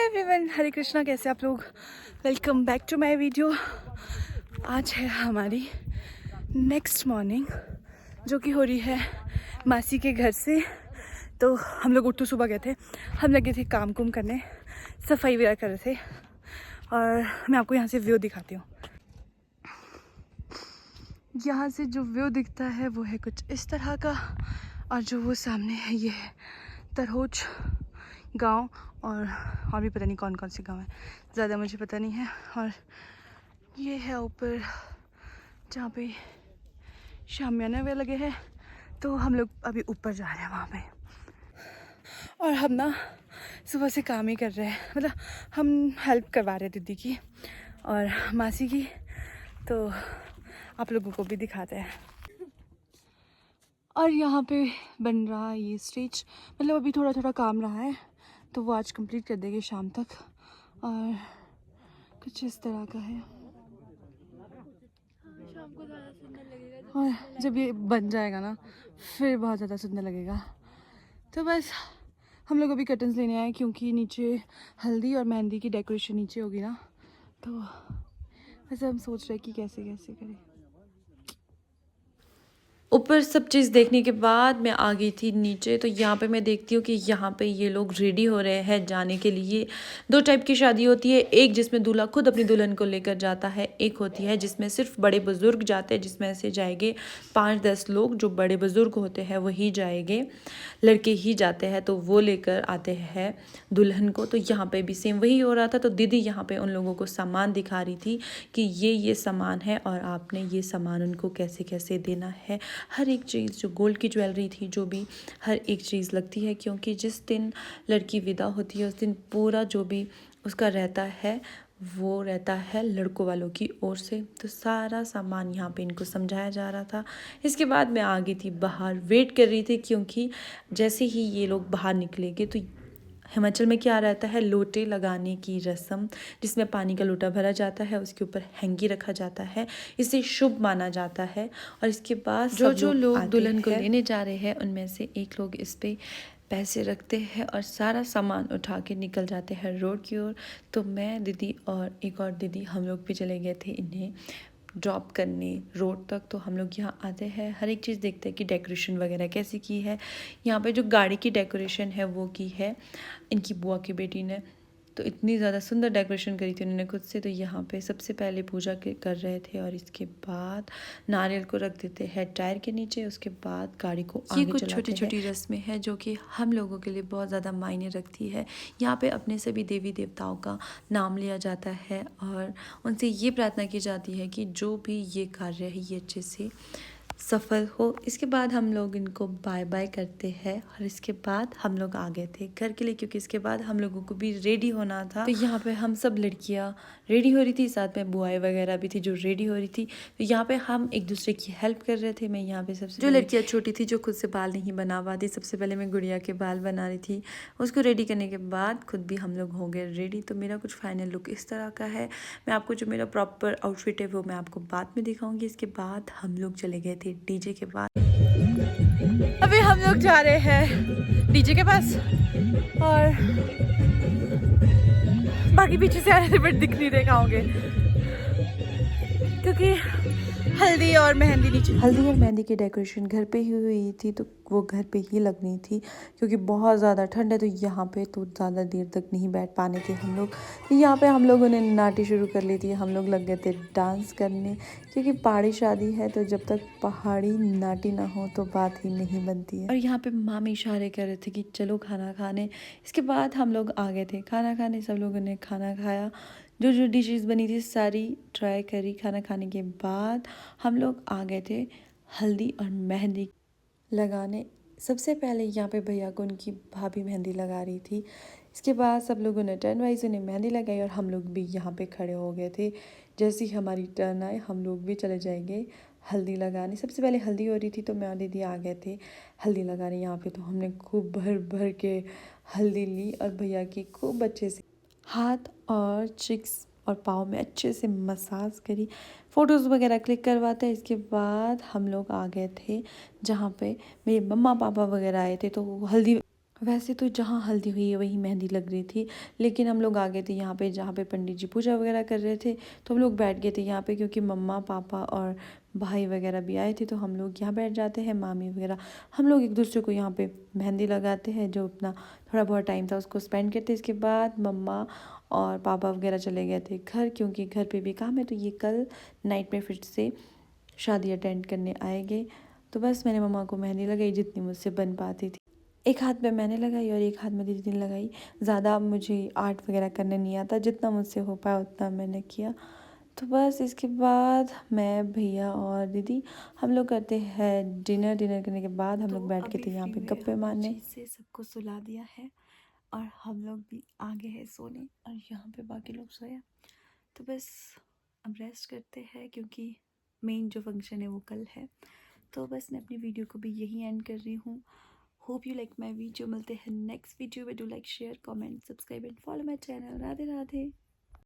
Everyone, हरे कृष्णा। कैसे आप लोग? Welcome back to my video. आज है हमारी नेक्स्ट मॉर्निंग, जो कि हो रही है मासी के घर से। तो हम लोग उठ तो सुबह गए थे, हम लगे थे काम कुम करने, सफाई वगैरह कर रहे थे। और मैं आपको यहाँ से व्यू दिखाती हूँ। यहाँ से जो व्यू दिखता है वो है कुछ इस तरह का, और जो वो सामने है ये है तरहोज गांव, और भी पता नहीं कौन कौन से गांव है, ज़्यादा मुझे पता नहीं है। और ये है ऊपर जहाँ पे शामियाने वे लगे हैं। तो हम लोग अभी ऊपर जा रहे हैं वहाँ पे, और हम ना सुबह से काम ही कर रहे हैं। मतलब हम हेल्प करवा रहे हैं दीदी की और मासी की, तो आप लोगों को भी दिखाते हैं। और यहाँ पे बन रहा है ये स्टेज, मतलब अभी थोड़ा थोड़ा काम रहा है, तो वो आज कंप्लीट कर देंगे शाम तक। और कुछ इस तरह का है, शाम को ज़्यादा सुंदर लगेगा। और जब ये बन जाएगा ना फिर बहुत ज़्यादा सुंदर लगेगा। तो बस हम लोग अभी कर्टन्स लेने आए, क्योंकि नीचे हल्दी और मेहंदी की डेकोरेशन नीचे होगी ना, तो वैसे हम सोच रहे हैं कि कैसे कैसे करें। ऊपर सब चीज़ देखने के बाद मैं आ गई थी नीचे। तो यहाँ पे मैं देखती हूँ कि यहाँ पे ये लोग रेडी हो रहे हैं जाने के लिए। दो टाइप की शादी होती है, एक जिसमें दूल्हा खुद अपनी दुल्हन को लेकर जाता है, एक होती है जिसमें सिर्फ बड़े बुजुर्ग जाते हैं, जिसमें से जाएंगे 5-10 लोग। जो बड़े बुजुर्ग होते हैं वही जाएंगे, लड़के ही जाते हैं, तो वो लेकर आते हैं दुल्हन को। तो यहाँ पे भी सेम वही हो रहा था। तो दीदी यहाँ पे उन लोगों को सामान दिखा रही थी कि ये सामान है और आपने ये सामान उनको कैसे कैसे देना है। हर एक चीज़, जो गोल्ड की ज्वेलरी थी, जो भी हर एक चीज़ लगती है, क्योंकि जिस दिन लड़की विदा होती है उस दिन पूरा जो भी उसका रहता है वो रहता है लड़कों वालों की ओर से। तो सारा सामान यहाँ पे इनको समझाया जा रहा था। इसके बाद मैं आ गई थी बाहर, वेट कर रही थी, क्योंकि जैसे ही ये लोग बाहर निकलेंगे तो हिमाचल में क्या रहता है, लोटे लगाने की रस्म, जिसमें पानी का लोटा भरा जाता है, उसके ऊपर हैंगी रखा जाता है, इसे शुभ माना जाता है। और इसके बाद जो लोग दुल्हन को लेने जा रहे हैं उनमें से एक लोग इस पे पैसे रखते हैं और सारा सामान उठा के निकल जाते हैं रोड की ओर। तो मैं, दीदी और एक और दीदी, हम लोग भी चले गए थे इन्हें ड्रॉप करने रोड तक। तो हम लोग यहाँ आते हैं, हर एक चीज़ देखते हैं कि डेकोरेशन वगैरह कैसी की है। यहाँ पे जो गाड़ी की डेकोरेशन है वो की है इनकी बुआ की बेटी ने। तो इतनी ज़्यादा सुंदर डेकोरेशन करी थी उन्होंने खुद से। तो यहाँ पे सबसे पहले पूजा कर रहे थे, और इसके बाद नारियल को रख देते हैं टायर के नीचे, उसके बाद गाड़ी को आगे चलाते हैं। कुछ छोटी छोटी रस्में हैं जो कि हम लोगों के लिए बहुत ज़्यादा मायने रखती है। यहाँ पे अपने सभी देवी देवताओं का नाम लिया जाता है और उनसे ये प्रार्थना की जाती है कि जो भी ये कार्य है ये अच्छे से सफल हो। इसके बाद हम लोग इनको बाय बाय करते हैं, और इसके बाद हम लोग आ गए थे घर के लिए, क्योंकि इसके बाद हम लोगों को भी रेडी होना था। तो यहाँ पे हम सब लड़कियाँ रेडी हो रही थी, साथ में बुआएं वगैरह भी थी जो रेडी हो रही थी। तो यहाँ पे हम एक दूसरे की हेल्प कर रहे थे। मैं यहाँ पे सबसे जो लड़कियाँ छोटी थी, जो खुद से बाल नहीं बना पाती, सबसे पहले मैं गुड़िया के बाल बना रही थी। उसको रेडी करने के बाद खुद भी हम लोग हो गए रेडी। तो मेरा कुछ फाइनल लुक इस तरह का है। मैं आपको जो मेरा प्रॉपर आउटफिट है वो मैं आपको बाद में दिखाऊंगी। इसके बाद हम लोग चले गए थे डीजे के पास। अभी हम लोग जा रहे हैं डीजे के पास, और बाकी पीछे से आ रहे थे बट दिख नहीं देखा होंगे, क्योंकि हल्दी और मेहंदी नीचे। हल्दी और मेहंदी की डेकोरेशन घर पे ही हुई थी, तो वो घर पे ही लगनी थी, क्योंकि बहुत ज़्यादा ठंड है। तो यहाँ पे तो ज़्यादा देर तक नहीं बैठ पाने थे हम लोग। तो यहाँ पे हम लोगों ने नाटी शुरू कर ली थी। हम लोग लग गए थे डांस करने, क्योंकि पहाड़ी शादी है, तो जब तक पहाड़ी नाटी ना हो तो बात ही नहीं बनती है। और यहाँ पे मामी इशारे कर रहे थे कि चलो खाना खाने। इसके बाद हम लोग आ गए थे खाना खाने। सब लोगों ने खाना खाया, जो जो डिशेस बनी थी सारी ट्राई करी। खाना खाने के बाद हम लोग आ गए थे हल्दी और मेहंदी लगाने। सबसे पहले यहाँ पे भैया को उनकी भाभी मेहंदी लगा रही थी। इसके बाद सब लोगों ने टर्न वाइज उन्हें मेहंदी लगाई, और हम लोग भी यहाँ पे खड़े हो गए थे। जैसे ही हमारी टर्न आए हम लोग भी चले जाएंगे हल्दी लगाने। सबसे पहले हल्दी हो रही थी, तो मैं और दीदी आ गए थे हल्दी लगाने यहाँ पे। तो हमने खूब भर भर के हल्दी ली, और भैया की खूब अच्छे से हाथ और चिक्स और पाँव में अच्छे से मसाज करी, फ़ोटोज़ वगैरह क्लिक करवाते हैं। इसके बाद हम लोग आ गए थे जहाँ पे मेरे मम्मा पापा वगैरह आए थे। तो हल्दी वैसे तो जहाँ हल्दी हुई है वहीं मेहंदी लग रही थी, लेकिन हम लोग आ गए थे यहाँ पे जहाँ पे पंडित जी पूजा वगैरह कर रहे थे, तो हम लोग बैठ गए थे यहाँ पे क्योंकि मम्मा पापा और भाई वगैरह भी आए थे, तो हम लोग यहाँ बैठ जाते हैं, मामी वगैरह हम लोग एक दूसरे को यहाँ पे मेहंदी लगाते हैं, जो अपना थोड़ा बहुत टाइम था उसको स्पेंड करते। इसके बाद मम्मा और पापा वगैरह चले गए थे घर, क्योंकि घर पे भी काम है, तो ये कल नाइट में फिर से शादी अटेंड करने आएंगे। तो बस मैंने मम्मा को मेहंदी लगाई जितनी मुझसे बन पाती थी। एक हाथ पे मैंने लगाई और एक हाथ में दीदी ने लगाई। ज़्यादा मुझे आर्ट वगैरह करने नहीं आता, जितना मुझसे हो पाया उतना मैंने किया। तो बस इसके बाद मैं भैया और दीदी हम लोग करते हैं डिनर। डिनर करने के बाद हम तो लोग बैठ के अभी थे यहाँ फ्री पे हुए गप्पे हमने मारने। चीज से सबको सुला दिया है और हम लोग भी आगे हैं सोने और यहाँ पे बाकी लोग सोया। तो बस अब रेस्ट करते हैं क्योंकि मेन जो फंक्शन है वो कल है। तो बस मैं अपनी वीडियो को भी यही एंड कर रही हूँ। Hope you like my video. मिलते हैं नेक्स्ट वीडियो में। Do like share comment subscribe and follow my channel. Radhe Radhe.